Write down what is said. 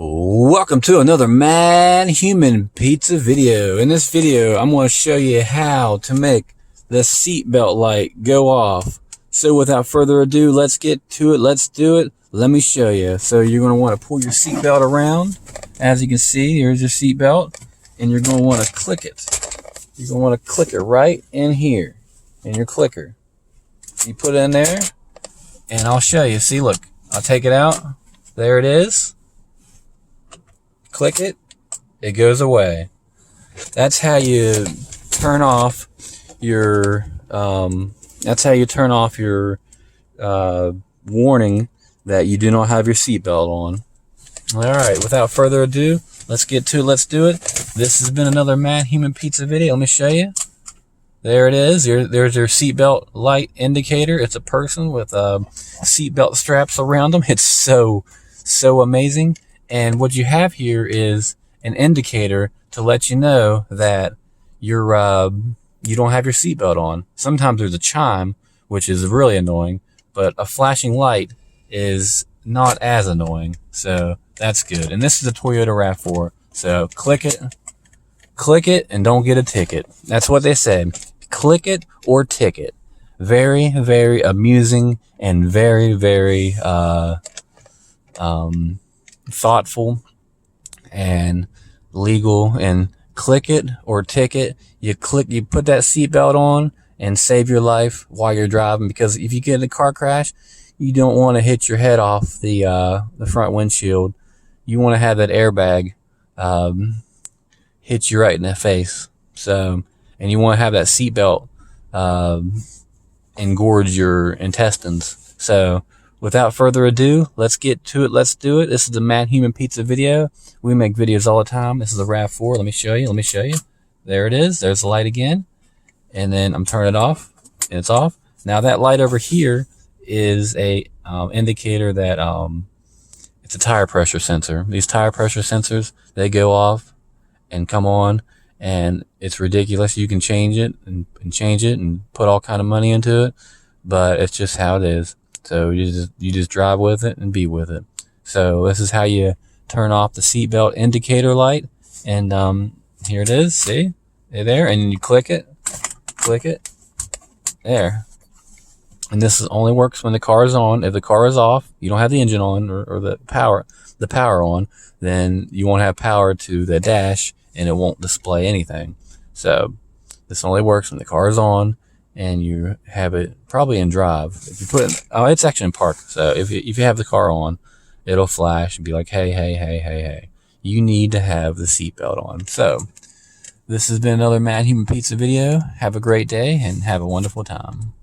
Welcome to another Matthumanpizza video. In this video, I'm going to show you how to make the seatbelt light go off. So without further ado, let's get to it. Let's do it. Let me show you. So you're going to want to pull your seatbelt around. As you can see, here's your seatbelt, and you're going to want to click it. You're going to want to click it right in here, in your clicker. You put it in there, and I'll show you. See, look, I'll take it out. There it is. Click it, it goes away. That's how you turn off your warning that you do not have your seatbelt on. Alright, without further ado, let's get to it, let's do it. This has been another Matthumanpizza video. Let me show you. There it is. There's your seatbelt light indicator. It's a person with seatbelt straps around them. It's so amazing. And what you have here is an indicator to let you know that you don't have your seatbelt on. Sometimes there's a chime, which is really annoying, but a flashing light is not as annoying. So that's good. And this is a Toyota RAV4. So click it, and don't get a ticket. That's what they said. Click it or ticket. Very, very amusing and very, very thoughtful and legal. And click it or ticket. You put that seatbelt on and save your life while you're driving, because if you get in a car crash, you don't want to hit your head off the front windshield. You want to have that airbag hit you right in the face. So, and you want to have that seatbelt engorge your intestines. So without further ado, let's get to it. Let's do it. This is the Matthumanpizza video. We make videos all the time. This is a RAV4. Let me show you. There it is. There's the light again. And then I'm turning it off, and it's off. Now that light over here is a indicator that it's a tire pressure sensor. These tire pressure sensors, they go off and come on, and it's ridiculous. You can change it and change it and put all kind of money into it, but it's just how it is. So you just drive with it and be with it. So this is how you turn off the seatbelt indicator light. And here it is. See? There. And you click it. There. And this only works when the car is on. If the car is off, you don't have the engine on or the power on, then you won't have power to the dash and it won't display anything. So this only works when the car is on and you have it probably in drive. If you put it, it's actually in park. So if you have the car on, it'll flash and be like, hey, you need to have the seatbelt on. So this has been another Matthumanpizza video. Have a great day and have a wonderful time.